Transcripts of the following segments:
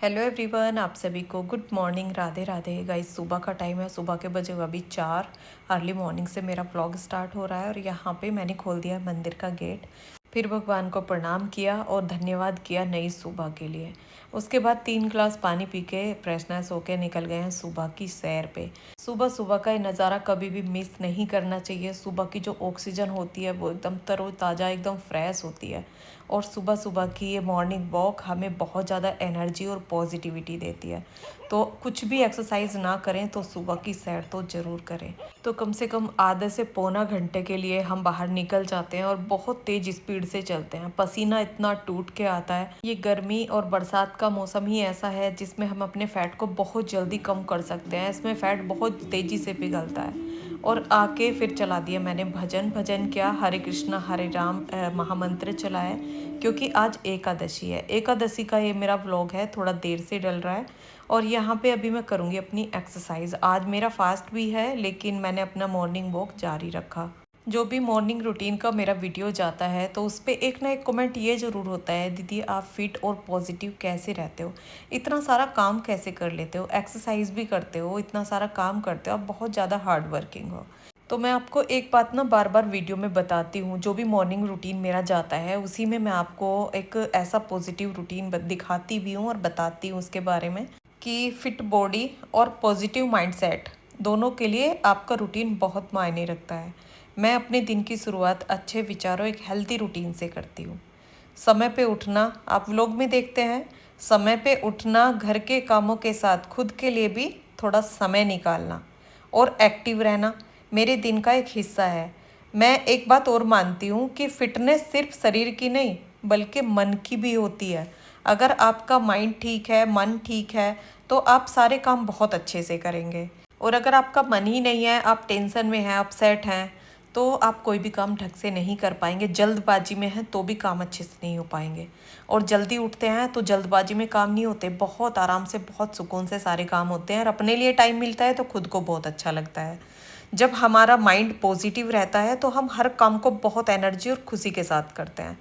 Hello everyone, आप सभी को good morning, Radhe Radhe guys. सुबह का टाइम है, सुबह के बजे अभी 4। अर्ली मॉर्निंग से मेरा व्लॉग स्टार्ट हो रहा है और यहाँ पे मैंने खोल दिया मंदिर का गेट। फिर भगवान को प्रणाम किया और धन्यवाद किया नई सुबह के लिए। उसके बाद 3 ग्लास पानी पी के फ्रेशनेस होके निकल गए हैं सुबह की सैर पे। सुबह सुबह का ये नज़ारा कभी भी मिस नहीं करना चाहिए। सुबह की जो ऑक्सीजन होती है वो एकदम तरोताज़ा, एकदम फ्रेश होती है। और सुबह सुबह की ये मॉर्निंग वॉक हमें बहुत ज़्यादा एनर्जी और पॉजिटिविटी देती है। तो कुछ भी एक्सरसाइज ना करें तो सुबह की सैर तो ज़रूर करें। तो कम से कम आधे से पौना घंटे के लिए हम बाहर निकल जाते हैं और बहुत तेज़ स्पीड से चलते हैं। पसीना इतना टूट के आता है। ये गर्मी और बरसात का मौसम ही ऐसा है जिसमें हम अपने फ़ैट को बहुत जल्दी कम कर सकते हैं। इसमें फ़ैट बहुत तेज़ी से पिघलता है। और आके फिर चला दिया मैंने भजन क्या, हरे कृष्णा हरे राम महामंत्र चलाया। क्योंकि आज एकादशी है। एकादशी का ये मेरा व्लॉग है, थोड़ा देर से डल रहा है। और यहाँ पे अभी मैं करूँगी अपनी एक्सरसाइज। आज मेरा फास्ट भी है लेकिन मैंने अपना मॉर्निंग वॉक जारी रखा। जो भी मॉर्निंग रूटीन का मेरा वीडियो जाता है तो उस पर एक ना एक कमेंट ये ज़रूर होता है, दीदी आप फिट और पॉजिटिव कैसे रहते हो, इतना सारा काम कैसे कर लेते हो, एक्सरसाइज भी करते हो, इतना सारा काम करते हो, आप बहुत ज़्यादा हार्ड वर्किंग हो। तो मैं आपको एक बात ना बार बार वीडियो में बताती हूँ। जो भी मॉर्निंग रूटीन मेरा जाता है उसी में मैं आपको एक ऐसा पॉजिटिव रूटीन दिखाती भी हूँ और बताती हूँ उसके बारे में कि फिट बॉडी और पॉजिटिव माइंडसेट दोनों के लिए आपका रूटीन बहुत मायने रखता है। मैं अपने दिन की शुरुआत अच्छे विचारों, एक हेल्थी रूटीन से करती हूँ। समय पे उठना, आप व्लॉग में देखते हैं, समय पे उठना, घर के कामों के साथ खुद के लिए भी थोड़ा समय निकालना और एक्टिव रहना मेरे दिन का एक हिस्सा है। मैं एक बात और मानती हूँ कि फिटनेस सिर्फ शरीर की नहीं बल्कि मन की भी होती है। अगर आपका माइंड ठीक है, मन ठीक है, तो आप सारे काम बहुत अच्छे से करेंगे। और अगर आपका मन ही नहीं है, आप टेंशन में हैं, अपसेट हैं, तो आप कोई भी काम ढंग से नहीं कर पाएंगे। जल्दबाजी में हैं तो भी काम अच्छे से नहीं हो पाएंगे। और जल्दी उठते हैं तो जल्दबाजी में काम नहीं होते, बहुत आराम से, बहुत सुकून से सारे काम होते हैं। और अपने लिए टाइम मिलता है तो खुद को बहुत अच्छा लगता है। जब हमारा माइंड पॉजिटिव रहता है तो हम हर काम को बहुत एनर्जी और खुशी के साथ करते हैं।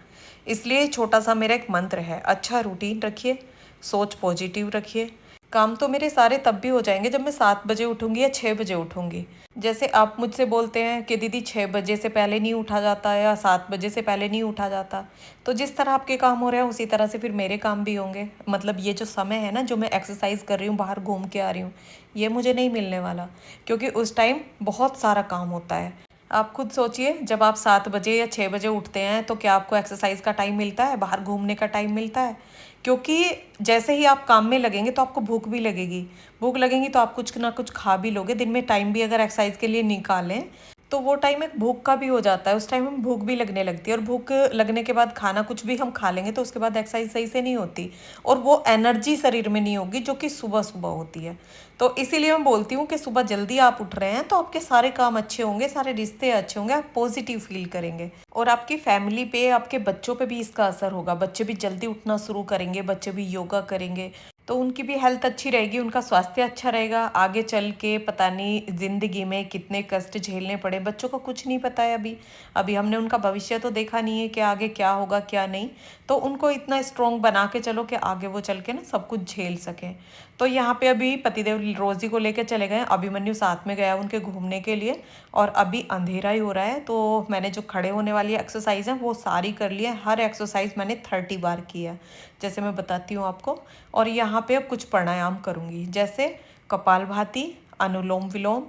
इसलिए छोटा सा मेरा एक मंत्र है, अच्छा रूटीन रखिए, सोच पॉजिटिव रखिए। काम तो मेरे सारे तब भी हो जाएंगे जब मैं 7 बजे उठूंगी या 6 बजे उठूंगी। जैसे आप मुझसे बोलते हैं कि दीदी 6 बजे से पहले नहीं उठा जाता या 7 बजे से पहले नहीं उठा जाता, तो जिस तरह आपके काम हो रहे हैं उसी तरह से फिर मेरे काम भी होंगे। मतलब ये जो समय है ना, जो मैं एक्सरसाइज कर रही हूँ, बाहर घूम के आ रही हूँ, ये मुझे नहीं मिलने वाला। क्योंकि उस टाइम बहुत सारा काम होता है। आप खुद सोचिए, जब आप 7 बजे या 6 बजे उठते हैं तो क्या आपको एक्सरसाइज का टाइम मिलता है, बाहर घूमने का टाइम मिलता है? क्योंकि जैसे ही आप काम में लगेंगे तो आपको भूख भी लगेगी। भूख लगेगी तो आप कुछ ना कुछ खा भी लोगे। दिन में टाइम भी अगर एक्सरसाइज के लिए निकालें तो वो टाइम एक भूख का भी हो जाता है। उस टाइम हम भूख भी लगने लगती है और भूख लगने के बाद खाना कुछ भी हम खा लेंगे तो उसके बाद एक्सरसाइज सही से नहीं होती और वो एनर्जी शरीर में नहीं होगी जो कि सुबह सुबह होती है। तो इसीलिए मैं बोलती हूँ कि सुबह जल्दी आप उठ रहे हैं तो आपके सारे काम अच्छे होंगे, सारे रिश्ते अच्छे होंगे, आप पॉजिटिव फील करेंगे। और आपकी फैमिली पे, आपके बच्चों पे भी इसका असर होगा। बच्चे भी जल्दी उठना शुरू करेंगे, बच्चे भी योगा करेंगे तो उनकी भी हेल्थ अच्छी रहेगी, उनका स्वास्थ्य अच्छा रहेगा। आगे चल के पता नहीं ज़िंदगी में कितने कष्ट झेलने पड़े, बच्चों को कुछ नहीं पता है अभी। अभी हमने उनका भविष्य तो देखा नहीं है कि आगे क्या होगा क्या नहीं। तो उनको इतना स्ट्रॉन्ग बना के चलो कि आगे वो चल के ना सब कुछ झेल सकें। तो यहाँ पे अभी पतिदेव रोज़ी को लेकर चले गए, अभिमन्यु साथ में गया उनके घूमने के लिए। और अभी अंधेरा ही हो रहा है तो मैंने जो खड़े होने वाली एक्सरसाइज है वो सारी कर ली है। हर एक्सरसाइज मैंने 30 बार की है, जैसे मैं बताती हूँ आपको। और यहाँ पे अब कुछ प्राणायाम करूँगी, जैसे कपालभाति, अनुलोम विलोम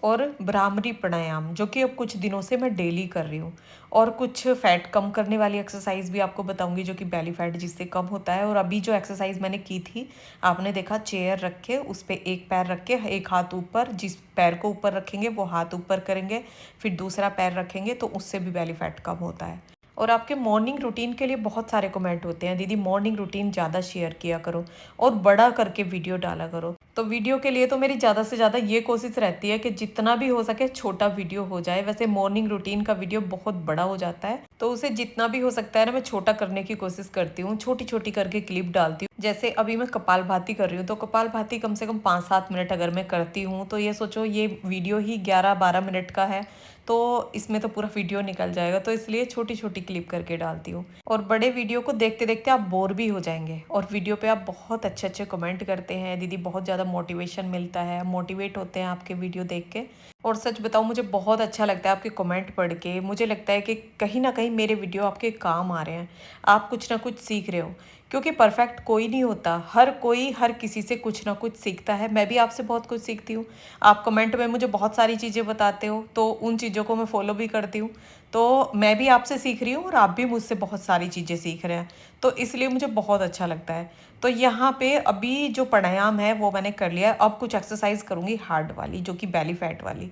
और भ्रामरी प्राणायाम, जो कि अब कुछ दिनों से मैं डेली कर रही हूँ। और कुछ फैट कम करने वाली एक्सरसाइज भी आपको बताऊंगी, जो कि बेली फैट जिससे कम होता है। और अभी जो एक्सरसाइज मैंने की थी, आपने देखा, चेयर रख के उस पर एक पैर रख के, एक हाथ ऊपर, जिस पैर को ऊपर रखेंगे वो हाथ ऊपर करेंगे, फिर दूसरा पैर रखेंगे, तो उससे भी बेली फैट कम होता है। और आपके मॉर्निंग रूटीन के लिए बहुत सारे कमेंट होते हैं, दीदी मॉर्निंग रूटीन ज़्यादा शेयर किया करो और बड़ा करके वीडियो डाला करो। तो वीडियो के लिए तो मेरी ज़्यादा से ज़्यादा ये कोशिश रहती है कि जितना भी हो सके छोटा वीडियो हो जाए। वैसे मॉर्निंग रूटीन का वीडियो बहुत बड़ा हो जाता है तो उसे जितना भी हो सकता है ना, मैं छोटा करने की कोशिश करती हूँ, छोटी छोटी करके क्लिप डालती हूँ। जैसे अभी मैं कपालभाति कर रही हूँ तो कपालभाति कम से कम 5-7 मिनट अगर मैं करती हूँ तो ये सोचो, ये वीडियो ही 11-12 मिनट का है। तो इसमें तो पूरा वीडियो निकल जाएगा, तो इसलिए छोटी छोटी क्लिप करके डालती हूँ। और बड़े वीडियो को देखते देखते आप बोर भी हो जाएंगे, और वीडियो पे आप बहुत अच्छे अच्छे कमेंट करते हैं, दीदी बहुत ज़्यादा मोटिवेशन मिलता है, मोटिवेट होते हैं आपके वीडियो देख के। और सच बताऊँ, मुझे बहुत अच्छा लगता है आपके कमेंट पढ़ के। मुझे लगता है कि कहीं ना कहीं मेरे वीडियो आपके काम आ रहे हैं, आप कुछ ना कुछ सीख रहे हो। क्योंकि परफेक्ट कोई नहीं होता, हर कोई हर किसी से कुछ ना कुछ सीखता है। मैं भी आपसे बहुत कुछ सीखती हूँ। आप कमेंट में मुझे बहुत सारी चीज़ें बताते हो, तो उन चीज़ों को मैं फॉलो भी करती हूँ। तो मैं भी आपसे सीख रही हूँ और आप भी मुझसे बहुत सारी चीज़ें सीख रहे हैं, तो इसलिए मुझे बहुत अच्छा लगता है। तो यहाँ पे अभी जो प्राणायाम है वो मैंने कर लिया है। अब कुछ एक्सरसाइज करूँगी हार्ड वाली, जो कि बेली फैट वाली।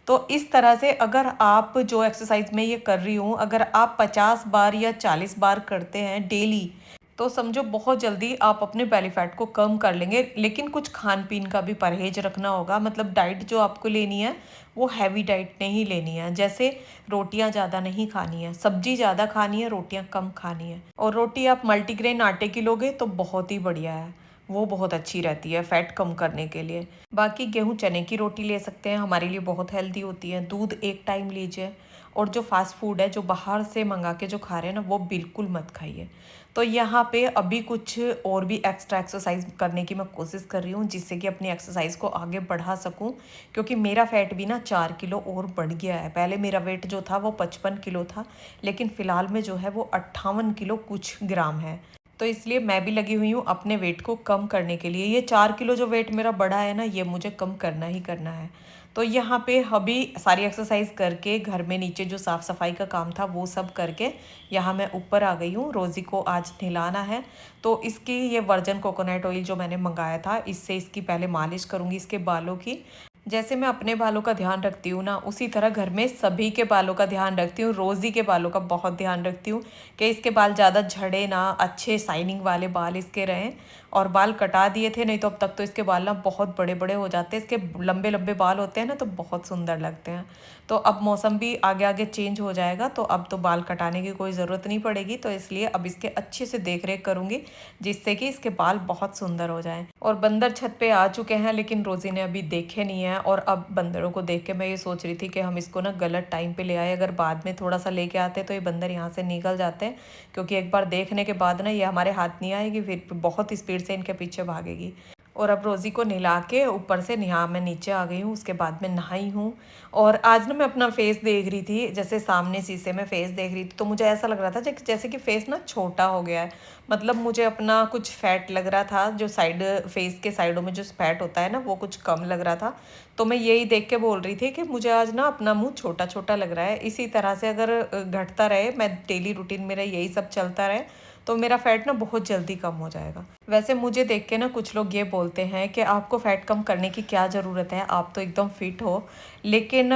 तो इस तरह से अगर आप जो एक्सरसाइज में ये कर रही हूँ, अगर आप 50 बार या 40 बार करते हैं डेली, तो समझो बहुत जल्दी आप अपने बेली फैट को कम कर लेंगे। लेकिन कुछ खान पीन का भी परहेज रखना होगा, मतलब डाइट जो आपको लेनी है वो हैवी डाइट नहीं लेनी है। जैसे रोटियां ज़्यादा नहीं खानी है, सब्जी ज़्यादा खानी है, रोटियां कम खानी है। और रोटी आप मल्टीग्रेन आटे की लोगे तो बहुत ही बढ़िया है, वो बहुत अच्छी रहती है फैट कम करने के लिए। बाकी गेहूं चने की रोटी ले सकते हैं, हमारे लिए बहुत हेल्दी होती है। दूध एक टाइम लीजिए। और जो फास्ट फूड है, जो बाहर से मंगा के जो खा रहे हैं ना, वो बिल्कुल मत खाइए। तो यहाँ पे अभी कुछ और भी एक्स्ट्रा एक्सरसाइज करने की मैं कोशिश कर रही हूँ, जिससे कि अपनी एक्सरसाइज को आगे बढ़ा सकूँ। क्योंकि मेरा फैट भी ना 4 किलो और बढ़ गया है। पहले मेरा वेट जो था वो 55 किलो था, लेकिन फ़िलहाल में जो है वो 58 किलो कुछ ग्राम है। तो इसलिए मैं भी लगी हुई हूँ अपने वेट को कम करने के लिए। ये 4 किलो जो वेट मेरा बढ़ा है ना, ये मुझे कम करना ही करना है। तो यहाँ पे अभी सारी एक्सरसाइज करके घर में नीचे जो साफ़ सफाई का काम था वो सब करके यहाँ मैं ऊपर आ गई हूँ। रोज़ी को आज नहलाना है, तो इसकी ये वर्जन कोकोनट ऑयल जो मैंने मंगाया था, इससे इसकी पहले मालिश करूँगी इसके बालों की। जैसे मैं अपने बालों का ध्यान रखती हूँ ना, उसी तरह घर में सभी के बालों का ध्यान रखती हूँ। रोज़ी के बालों का बहुत ध्यान रखती हूँ कि इसके बाल ज़्यादा झड़े ना, अच्छे शाइनिंग वाले बाल इसके रहें। और बाल कटा दिए थे, नहीं तो अब तक तो इसके बाल ना बहुत बड़े बड़े हो जाते हैं। इसके लंबे लंबे बाल होते हैं ना, तो बहुत सुंदर लगते हैं। तो अब मौसम भी आगे आगे चेंज हो जाएगा, तो अब तो बाल कटाने की कोई ज़रूरत नहीं पड़ेगी। तो इसलिए अब इसके अच्छे से देख रेख करूँगी, जिससे कि इसके बाल बहुत सुंदर हो जाएं। और बंदर छत पे आ चुके हैं, लेकिन रोज़ी ने अभी देखे नहीं है। और अब बंदरों को देख के मैं ये सोच रही थी कि हम इसको ना गलत टाइम पे ले आए। अगर बाद में थोड़ा सा लेके आते तो ये बंदर यहाँ से निकल जाते हैं, क्योंकि एक बार देखने के बाद ना ये हमारे हाथ नहीं आएगी, फिर बहुत स्पीड से इनके पीछे भागेगी। और अब रोज़ी को नहला के ऊपर से नहा मैं नीचे आ गई हूँ, उसके बाद मैं नहाई हूँ। और आज ना मैं अपना फेस देख रही थी, जैसे सामने शीशे में फेस देख रही थी, तो मुझे ऐसा लग रहा था जैसे कि फेस ना छोटा हो गया है। मतलब मुझे अपना कुछ फैट लग रहा था, जो साइड फेस के साइडों में जो फैट होता है ना, वो कुछ कम लग रहा था। तो मैं यही देख के बोल रही थी कि मुझे आज ना अपना मुंह छोटा छोटा लग रहा है। इसी तरह से अगर घटता रहे, मैं डेली रूटीन मेरा यही सब चलता रहे, तो मेरा फैट ना बहुत जल्दी कम हो जाएगा। वैसे मुझे देख के ना कुछ लोग ये बोलते हैं कि आपको फैट कम करने की क्या ज़रूरत है, आप तो एकदम फिट हो। लेकिन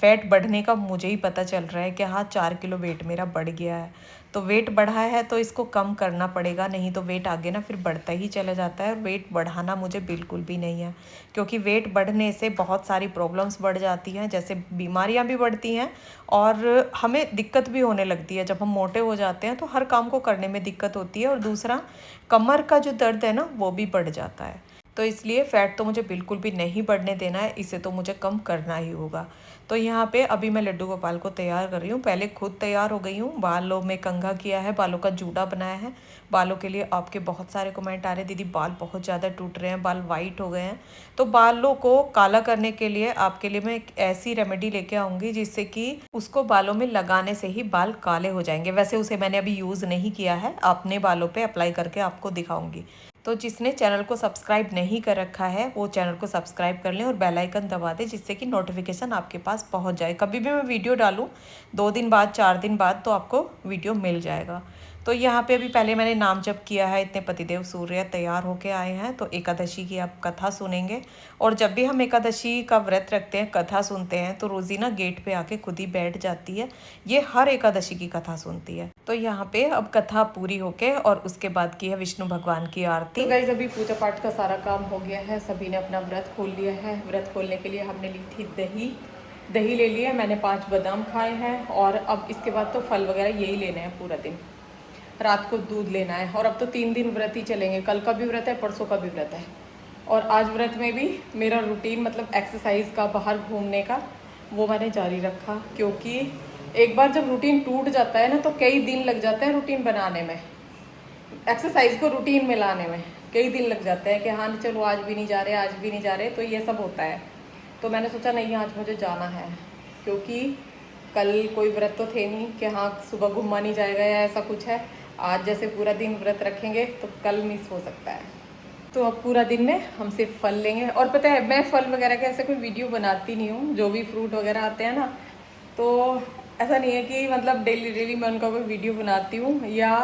फैट बढ़ने का मुझे ही पता चल रहा है कि हाँ, 4 किलो वेट मेरा बढ़ गया है। तो वेट बढ़ा है तो इसको कम करना पड़ेगा, नहीं तो वेट आगे ना फिर बढ़ता ही चला जाता है। और वेट बढ़ाना मुझे बिल्कुल भी नहीं है, क्योंकि वेट बढ़ने से बहुत सारी प्रॉब्लम्स बढ़ जाती हैं, जैसे बीमारियां भी बढ़ती हैं। और हमें दिक्कत भी होने लगती है, जब हम मोटे हो जाते हैं तो हर काम को करने में दिक्कत होती है। और दूसरा, कमर का जो दर्द है ना, वो भी बढ़ जाता है। तो इसलिए फ़ैट तो मुझे बिल्कुल भी नहीं बढ़ने देना है, इसे तो मुझे कम करना ही होगा। तो यहाँ पे अभी मैं लड्डू गोपाल को तैयार कर रही हूँ। पहले खुद तैयार हो गई हूँ, बालों में कंघा किया है, बालों का जूड़ा बनाया है। बालों के लिए आपके बहुत सारे कमेंट आ रहे हैं, दीदी बाल बहुत ज़्यादा टूट रहे हैं, बाल वाइट हो गए हैं। तो बालों को काला करने के लिए आपके लिए मैं एक ऐसी रेमेडी लेके आऊँगी, जिससे कि उसको बालों में लगाने से ही बाल काले हो जाएंगे। वैसे उसे मैंने अभी यूज़ नहीं किया है, अपने बालों पे अप्लाई करके आपको दिखाऊंगी। तो जिसने चैनल को सब्सक्राइब नहीं कर रखा है, वो चैनल को सब्सक्राइब कर लें और बेल आइकन दबा दें, जिससे कि नोटिफिकेशन आपके पास पहुंच जाए। कभी भी मैं वीडियो डालूं 2 दिन बाद, 4 दिन बाद, तो आपको वीडियो मिल जाएगा। तो यहाँ पे अभी पहले मैंने नाम जप किया है, इतने पतिदेव सूर्य तैयार होके आए हैं, तो एकादशी की आप कथा सुनेंगे। और जब भी हम एकादशी का व्रत रखते हैं, कथा सुनते हैं, तो रोज़ी ना गेट पे आके खुद ही बैठ जाती है। ये हर एकादशी की कथा सुनती है। तो यहाँ पे अब कथा पूरी होके और उसके बाद की है विष्णु भगवान की आरती। तो गाइस, अभी पूजा पाठ का सारा काम हो गया है, सभी ने अपना व्रत खोल लिया है। व्रत खोलने के लिए हमने ली थी दही ले लिया, मैंने 5 बादाम खाए हैं। और अब इसके बाद तो फल वगैरह यही लेने हैं पूरा दिन, रात को दूध लेना है। और अब तो 3 दिन व्रत ही चलेंगे, कल का भी व्रत है, परसों का भी व्रत है। और आज व्रत में भी मेरा रूटीन, मतलब एक्सरसाइज का, बाहर घूमने का, वो मैंने जारी रखा, क्योंकि एक बार जब रूटीन टूट जाता है ना तो कई दिन लग जाते हैं रूटीन बनाने में, एक्सरसाइज को रूटीन में लाने में कई दिन लग जाते हैं कि हाँ चलो आज भी नहीं जा रहे, आज भी नहीं जा रहे, तो ये सब होता है। तो मैंने सोचा नहीं आज मुझे जाना है, क्योंकि कल कोई व्रत तो थे नहीं कि हाँ सुबह घूमा नहीं जाएगा या ऐसा कुछ है। आज जैसे पूरा दिन व्रत रखेंगे तो कल मिस हो सकता है। तो अब पूरा दिन में हम सिर्फ फल लेंगे। और पता है मैं फल वगैरह के ऐसे कोई वीडियो बनाती नहीं हूँ, जो भी फ्रूट वगैरह आते हैं ना, तो ऐसा नहीं है कि मतलब डेली डेली मैं उनका कोई वीडियो बनाती हूँ, या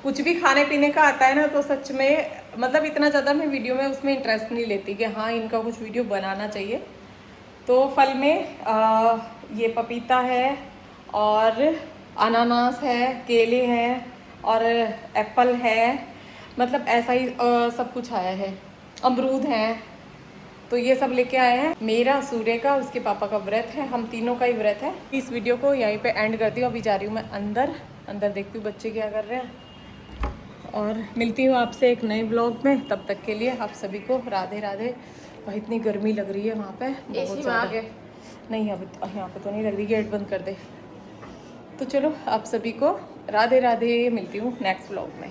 कुछ भी खाने पीने का आता है ना तो सच में मतलब इतना ज़्यादा मैं वीडियो में उसमें इंटरेस्ट नहीं लेती कि हाँ इनका कुछ वीडियो बनाना चाहिए। तो फल में ये पपीता है और अनानास है, केले हैं और एप्पल है, मतलब ऐसा ही सब कुछ आया है, अमरूद हैं, तो ये सब लेके आए हैं। मेरा, सूर्य का, उसके पापा का व्रत है, हम तीनों का ही व्रत है। इस वीडियो को यहीं पे एंड करती हूँ। अभी जा रही हूँ मैं अंदर देखती हूँ बच्चे क्या कर रहे हैं, और मिलती हूँ आपसे एक नए ब्लॉग में। तब तक के लिए आप सभी को राधे राधे। भाई इतनी गर्मी लग रही है वहाँ पे बहुत ज़्यादा। नहीं अब यहाँ पे तो नहीं लग रही, गेट बंद कर दे। तो चलो आप सभी को राधे राधे, मिलती हूँ नेक्स्ट ब्लॉग में।